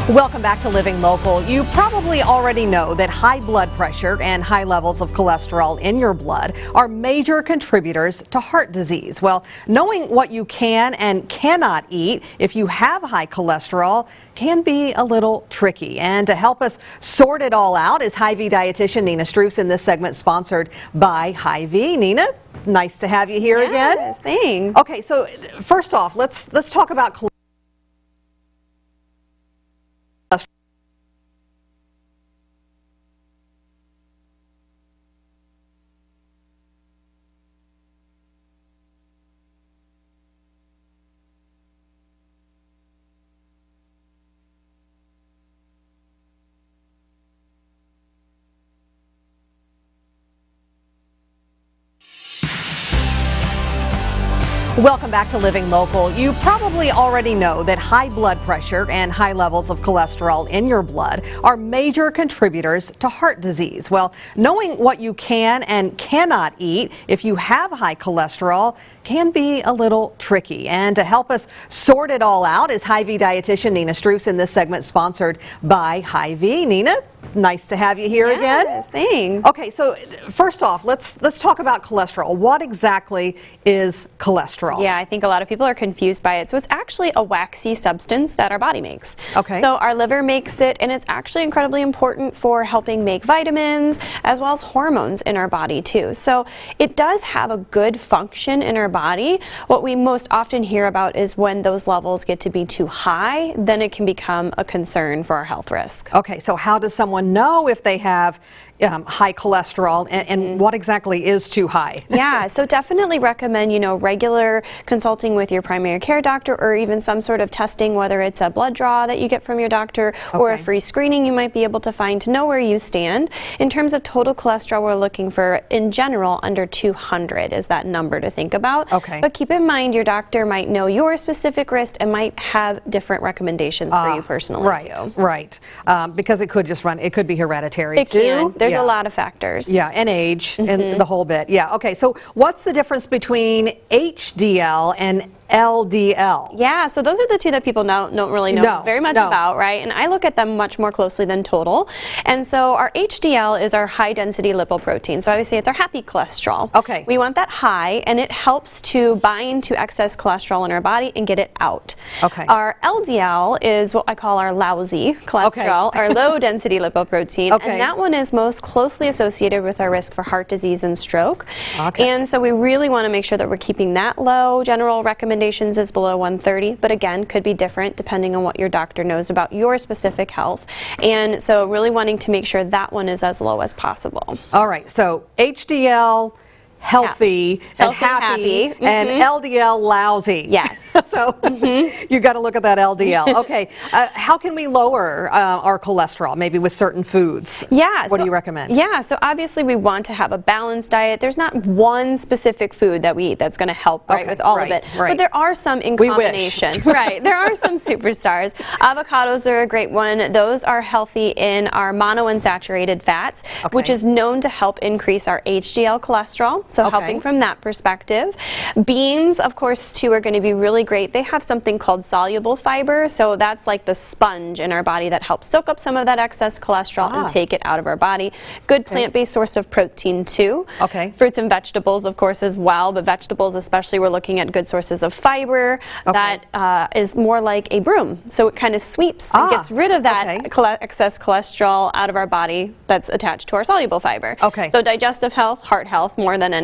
Welcome back to Living Local. You probably already know that high blood pressure and high levels of cholesterol in your blood are major contributors to heart disease. Well, knowing what you can and cannot eat if you have high cholesterol can be a little tricky. And to help us sort it all out is Hy-Vee Dietitian Nina Struss, in this segment sponsored by Hy-Vee. Nina, nice to have you here again. Yes, thanks. Okay, so first off, let's talk about cholesterol. Welcome back to Living Local. You probably already know that high blood pressure and high levels of cholesterol in your blood are major contributors to heart disease. Well, knowing what you can and cannot eat if you have high cholesterol can be a little tricky. And to help us sort it all out is Hy-Vee Dietitian Nina Struss, in this segment sponsored by Hy-Vee. Nina, nice to have you here again. Yes, thanks. Okay, so first off, let's talk about cholesterol. What exactly is cholesterol? Yeah, I think a lot of people are confused by it. So it's actually a waxy substance that our body makes. Okay. So our liver makes it, and it's actually incredibly important for helping make vitamins as well as hormones in our body too. So it does have a good function in our body. What we most often hear about is when those levels get to be too high, then it can become a concern for our health risk. Okay, so how does someone know if they have high cholesterol, and what exactly is too high? Yeah, so definitely recommend, regular consulting with your primary care doctor, or even some sort of testing, whether it's a blood draw that you get from your doctor or a free screening you might be able to find to know where you stand. In terms of total cholesterol, we're looking for, in general, under 200 is that number to think about. Okay. But keep in mind, your doctor might know your specific risk and might have different recommendations for you personally too. Right, because it could it could be hereditary It too. can. There's a lot of factors. Yeah, and age and the whole bit. Yeah, okay, so what's the difference between HDL and LDL? Yeah, so those are the two that people don't really know very much about, right? And I look at them much more closely than total. And so our HDL is our high density lipoprotein. So I would say it's our happy cholesterol. Okay. We want that high, and it helps to bind to excess cholesterol in our body and get it out. Okay. Our LDL is what I call our lousy cholesterol, our low density lipoprotein. And that one is most closely associated with our risk for heart disease and stroke. And so we really want to make sure that we're keeping that low. General recommendations is below 130, but again, could be different depending on what your doctor knows about your specific health. And so really wanting to make sure that one is as low as possible. All right, so HDL healthy and happy, and LDL lousy. Yes. So you got to look at that LDL. Okay, how can we lower our cholesterol, maybe with certain foods? Yeah. What do you recommend? Yeah, so obviously we want to have a balanced diet. There's not one specific food that we eat that's going to help with all of it. But there are some in combination. Right. There are some superstars. Avocados are a great one. Those are healthy in our monounsaturated fats, which is known to help increase our HDL cholesterol. So helping from that perspective. Beans, of course, too, are going to be really great. They have something called soluble fiber. So that's like the sponge in our body that helps soak up some of that excess cholesterol and take it out of our body. Good plant-based source of protein, too. Fruits and vegetables, of course, as well. But vegetables, especially, we're looking at good sources of fiber that is more like a broom. So it kind of sweeps and gets rid of that excess cholesterol out of our body that's attached to our soluble fiber. So digestive health, heart health, more than anything.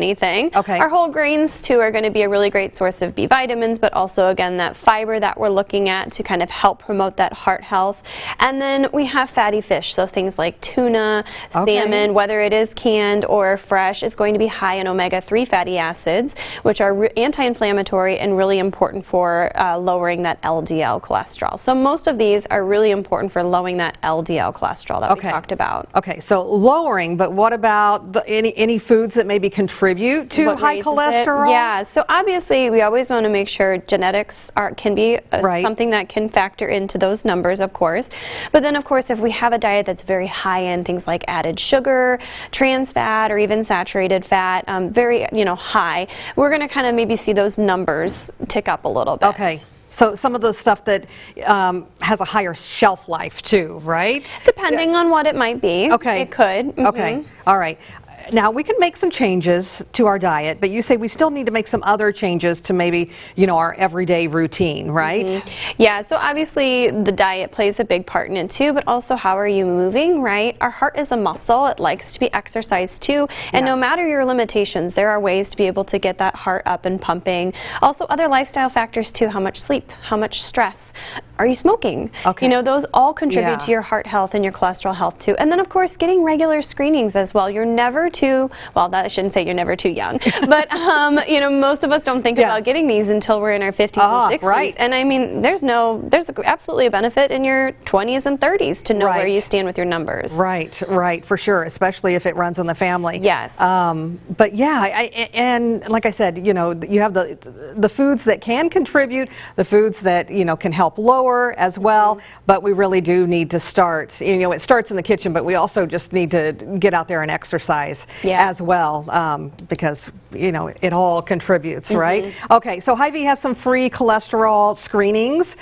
Our whole grains, too, are going to be a really great source of B vitamins, but also, again, that fiber that we're looking at to kind of help promote that heart health. And then we have fatty fish, so things like tuna, salmon, whether it is canned or fresh, is going to be high in omega-3 fatty acids, which are anti-inflammatory and really important for lowering that LDL cholesterol. So most of these are really important for lowering that LDL cholesterol that we talked about. Okay, so lowering, but what about any foods that maybe contribute to high cholesterol? Yeah, so obviously we always want to make sure genetics can be something that can factor into those numbers, of course. But then, of course, if we have a diet that's very high in things like added sugar, trans fat, or even saturated fat, very high, we're going to kind of maybe see those numbers tick up a little bit. So some of the stuff that has a higher shelf life too, right? Depending on what it might be. Okay. It could. Mm-hmm. Okay. All right. Now, we can make some changes to our diet, but you say we still need to make some other changes to maybe, our everyday routine, right? Mm-hmm. Yeah, so obviously the diet plays a big part in it too, but also how are you moving, right? Our heart is a muscle. It likes to be exercised too, and no matter your limitations, there are ways to be able to get that heart up and pumping. Also, other lifestyle factors too, how much sleep, how much stress. Are you smoking? Okay. Those all contribute to your heart health and your cholesterol health too. And then, of course, getting regular screenings as well. You're never too, well, I shouldn't say you're never too young, but, most of us don't think about getting these until we're in our 50s and 60s. Right. And I mean, there's absolutely a benefit in your 20s and 30s to know where you stand with your numbers. Right, for sure, especially if it runs in the family. Yes. But yeah, and like I said, you have the foods that can contribute, the foods that, can help lower as well, but we really do need to start, it starts in the kitchen, but we also just need to get out there and exercise as well, because, it all contributes, right? Okay, so Hy-Vee has some free cholesterol screenings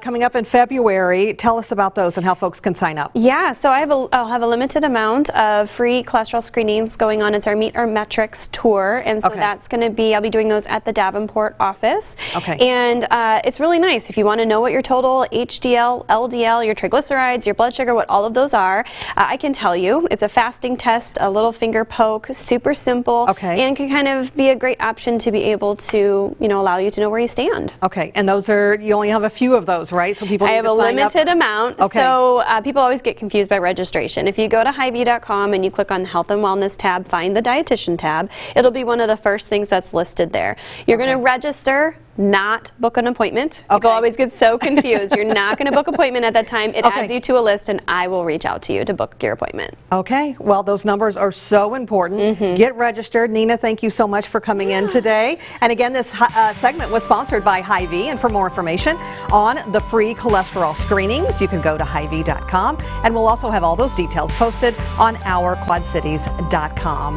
coming up in February. Tell us about those and how folks can sign up. Yeah, so I'll have a limited amount of free cholesterol screenings going on. It's our Meet Our Metrics tour, and so that's going to be, I'll be doing those at the Davenport office. Okay. And it's really nice if you want to know what your total HDL, LDL, your triglycerides, your blood sugar, what all of those are. I can tell you. It's a fasting test, a little finger poke, super simple, and can kind of be a great option to be able to, allow you to know where you stand. Okay, and those are, you only have a few of those, right? So people I have a limited amount, so people always get confused by registration. If you go to Hy-Vee.com and you click on the Health and Wellness tab, find the Dietitian tab, it'll be one of the first things that's listed there. You're going to register, not book an appointment. People always get so confused. You're not going to book an appointment at that time. It adds you to a list, and I will reach out to you to book your appointment. Okay. Well, those numbers are so important. Get registered. Nina, thank you so much for coming in today. And again, this segment was sponsored by Hy-Vee. And for more information on the free cholesterol screenings, you can go to Hy-Vee.com. And we'll also have all those details posted on OurQuadCities.com.